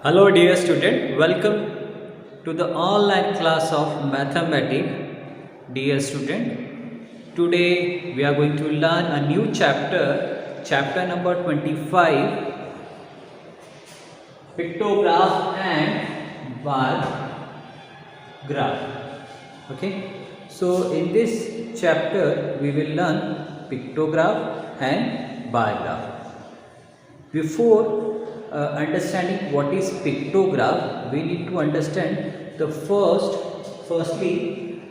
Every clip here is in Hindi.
Hello dear student, welcome to the online class of mathematics. Dear student, today we are going to learn a new chapter number 25, pictograph and bar graph. Okay, so in this chapter we will learn pictograph and bar graph. Before understanding what is pictograph, we need to understand the firstly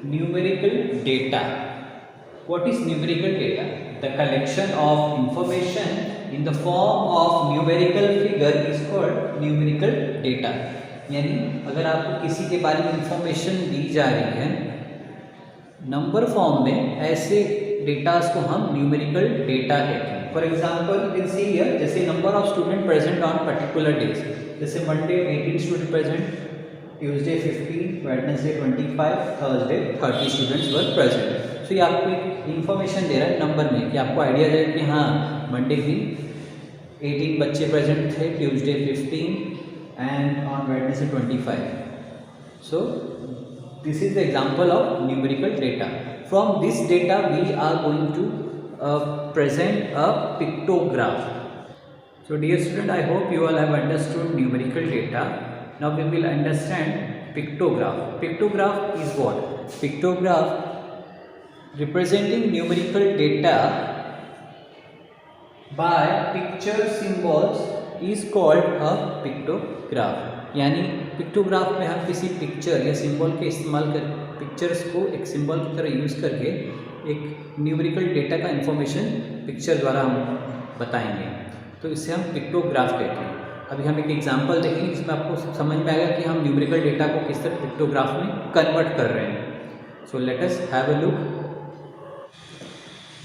numerical data. What is numerical data? The collection of information in the form of numerical figure is called numerical data. यानी अगर आपको किसी के बारे में इंफॉर्मेशन दी जा रही है नंबर फॉर्म में, ऐसे डेटास को हम न्यूमेरिकल डेटा कहते हैं. For example you can see here, जैसे number of student present on particular days, जैसे Monday 18 student present, Tuesday 15, Wednesday 25, Thursday 30 students were present. So ये आपको एक इन्फॉर्मेशन दे रहा है नंबर में कि आपको आइडिया जाए कि हाँ मंडे की 18 बच्चे प्रेजेंट थे, Tuesday 15 and on Wednesday 25. So this is the example of numerical data. From this data we are going to present a pictograph. So dear student, I hope you all have understood numerical data. Now we will understand pictograph. Pictograph is what? Pictograph representing numerical data by picture symbols is called a pictograph. यानी पिक्टोग्राफ में हम किसी पिक्चर या सिंबल के इस्तेमाल कर पिक्चर्स को एक सिंबल की तरह यूज़ करके एक न्यूमेरिकल डेटा का इंफॉर्मेशन पिक्चर द्वारा हम बताएंगे, तो इसे हम पिक्टोग्राफ कहते हैं. अभी हम एक एग्जांपल देखेंगे जिसमें आपको समझ में आएगा कि हम न्यूमेरिकल डेटा को किस तरह पिक्टोग्राफ में कन्वर्ट कर रहे हैं. So let us have a look.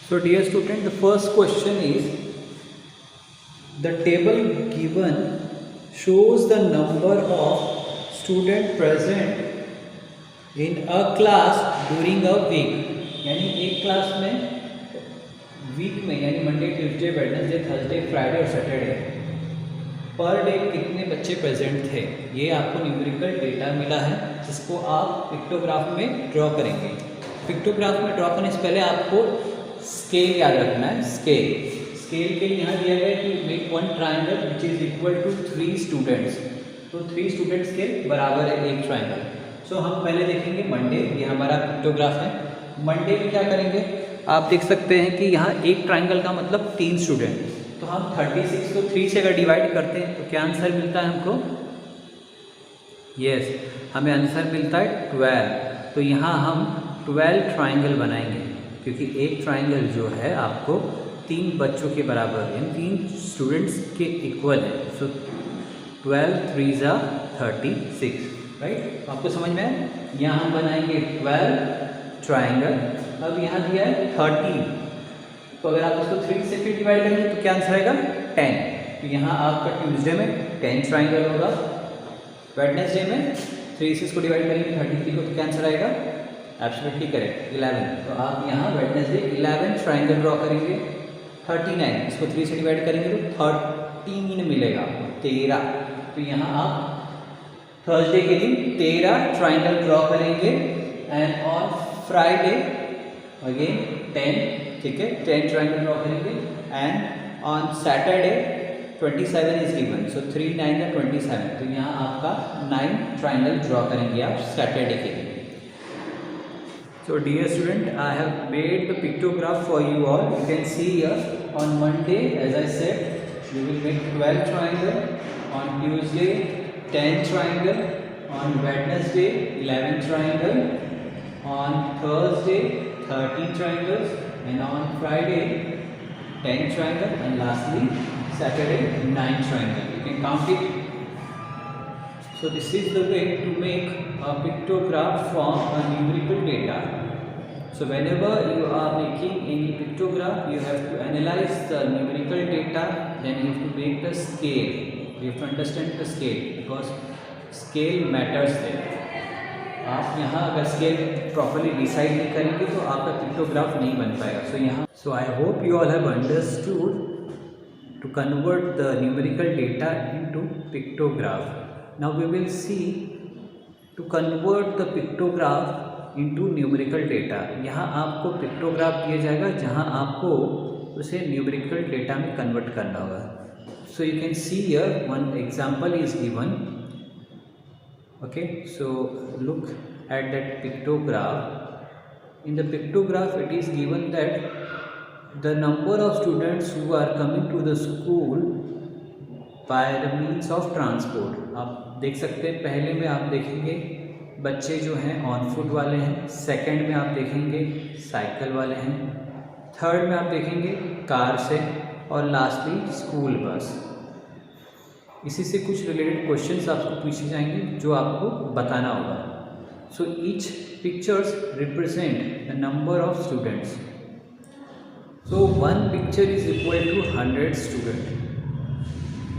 So dear student, the first question is the table given shows the number of student present in a class during a week. यानी एक क्लास में वीक में यानी Monday, Tuesday, Wednesday, Thursday, Friday और सैटरडे पर डे कितने बच्चे प्रेजेंट थे, ये आपको न्यूमेरिकल डेटा मिला है जिसको आप पिक्टोग्राफ में ड्रॉ करेंगे. पिक्टोग्राफ में ड्रॉ करने से पहले आपको स्केल याद रखना है. स्केल के लिए यहाँ दिया गया है कि make one triangle which is equal to 3 students. तो 3 स्टूडेंट्स के बराबर है एक ट्राइंगल. सो हम पहले देखेंगे मंडे, ये हमारा पिक्टोग्राफ है. मंडे में क्या करेंगे, आप देख सकते हैं कि यहाँ एक ट्राइंगल का मतलब 3 स्टूडेंट. तो हम 36 को 3 से अगर डिवाइड करते हैं तो क्या आंसर मिलता है हमको? यस, हमें आंसर मिलता है 12. तो यहाँ हम 12 ट्राइंगल बनाएंगे क्योंकि एक ट्राइंगल जो है आपको 3 बच्चों के बराबर यानी 3 स्टूडेंट्स के इक्वल है. सो 12 3 जा 36, राइट. आपको समझ में है. यहाँ हम बनाएंगे 12 ट्राइंगल. अब यहाँ दिया है 13, तो अगर आप उसको 3 से फिर डिवाइड करेंगे तो क्या आंसर आएगा? 10. तो यहाँ आपका ट्यूसडे में 10 ट्राइंगल होगा. वेडनेसडे में 3 से इसको डिवाइड करेंगे 33 को, तो क्या आंसर आएगा? Absolutely correct, 11. तो आप यहाँ वेडनेसडे 11 ट्राइंगल ड्रॉ करेंगे. 39 इसको 3 से डिवाइड करेंगे तो 13 मिलेगा, 13. तो यहाँ आप थर्सडे के दिन 13 ट्राइंगल ड्रॉ करेंगे. एंड ऑन फ्राइडे अगेन 10, ठीक है, 10 ट्राइंगल ड्रॉ करेंगे. And on Saturday 27 is given, so 3 9 या 27. तो यहाँ आपका 9 ट्राइंगल ड्रॉ करेंगे आप सैटरडे के दिन. So dear student, I have made the pictograph for you all. You can see here on Monday, as I said, you will make 12 triangle. On Tuesday, 10 triangle. On Wednesday, 11 triangle. On Thursday, 13 triangles. And on Friday, 10 triangle. And lastly, Saturday, 9 triangle. You can count it. So this is the way to make a pictograph from a numerical data. So whenever you are making any pictograph, you have to analyze the numerical data, then you have to make the scale. You have to understand the scale because scale matters there. आप यहाँ अगर स्केल प्रॉपरली डिसाइड नहीं करेंगे तो आपका पिक्टोग्राफ नहीं बन पाएगा. सो यहाँ I hope you all have understood to convert the numerical data into pictograph. Now we will see to convert the pictograph into numerical data. यहाँ आपको पिक्टोग्राफ दिया जाएगा जहाँ आपको उसे न्यूमेरिकल डेटा में कन्वर्ट करना होगा. So you can see here one example is given. Okay, so look at that pictograph. In the pictograph it is given that the number of students who are coming to the school by the means of transport. आप देख सकते हैं पहले में आप देखेंगे बच्चे जो हैं ऑन फुट वाले हैं, सेकंड में आप देखेंगे साइकिल वाले हैं, थर्ड में आप देखेंगे कार से, और लास्टली स्कूल बस. इसी से कुछ रिलेटेड क्वेश्चंस आपको पूछे जाएंगे जो आपको बताना होगा. So each pictures represent the number of students. So one picture is equal to 100 student.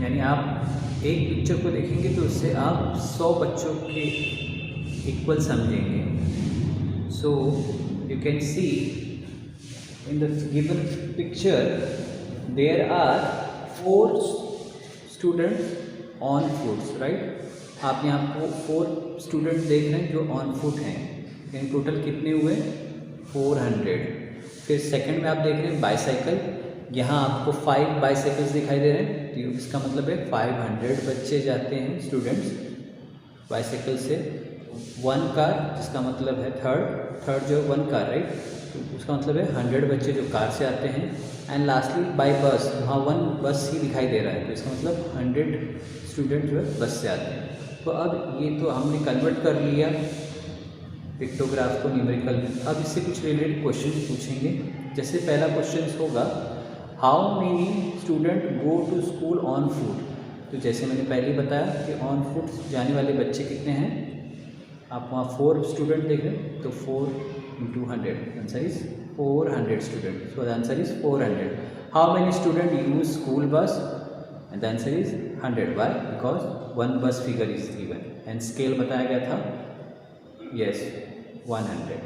यानी आप एक पिक्चर को देखेंगे तो उससे आप 100 बच्चों के इक्वल समझेंगे. So you can C in the given picture there are 4 students on foot, right? आप यहाँ को 4 स्टूडेंट देख रहे हैं जो ऑन फुट हैं. यानी टोटल कितने हुए? 400. फिर सेकंड में आप देख रहे हैं बाईसाइकिल. यहाँ आपको 5 बाईसाइकिल्स दिखाई दे रहे हैं, तो इसका मतलब है 500 बच्चे जाते हैं स्टूडेंट्स बाईसाइकिल से. 1 कार जिसका मतलब है थर्ड जो 1 कार, राइट? तो उसका मतलब है 100 बच्चे जो कार से आते हैं. एंड लास्टली बाई बस, वहाँ 1 बस ही दिखाई दे रहा है, तो इसका मतलब 100 स्टूडेंट जो है बस से आते हैं. तो अब ये तो हमने कन्वर्ट कर लिया पिक्टोग्राफ को न्यूमेरिकल में. अब इससे कुछ रिलेटेड क्वेश्चन पूछेंगे. जैसे पहला क्वेश्चन होगा how many student go to school on foot. तो जैसे मैंने पहले ही बताया कि ऑन फुट जाने वाले बच्चे कितने हैं. आप वहाँ 4 स्टूडेंट देख रहे हैं, तो 4 into 100, answer is 400 students. So the answer is 400. How many students use school bus? And the answer is 100. Why? Because 1 bus figure is given and scale बताया गया था. Yes, 100.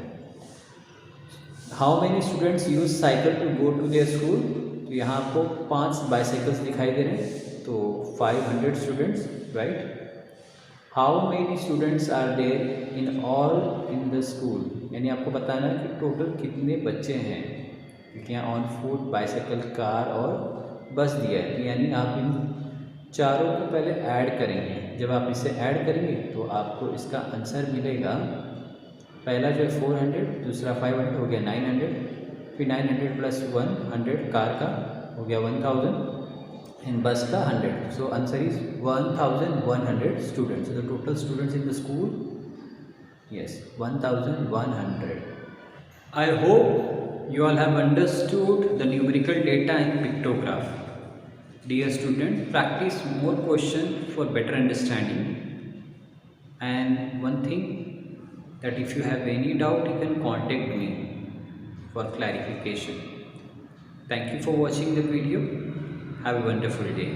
How many students use cycle to go to their school? तो यहाँ आपको 5 बाईसाइकिल्स दिखाई दे रहे हैं, तो 500 students, right? How many students are there in all in the school? यानी आपको बताना है कि टोटल कितने बच्चे हैं, क्योंकि यहाँ ऑन फुट, बाईसाइकिल, कार और बस दिया है. तो यानी आप इन चारों को पहले ऐड करेंगे. जब आप इसे ऐड करेंगे तो आपको इसका आंसर मिलेगा. पहला जो है 400, दूसरा 500 हो गया 900, फिर 900 प्लस 100 कार का हो गया 1000 एंड बस का 100. So answer is 1100 students. The total students in the school, yes, 1100. I hope you all have understood the numerical data in pictograph. Dear student, practice more questions for better understanding. And one thing, that if you have any doubt you can contact me for clarification. Thank you for watching the video. Have a wonderful day.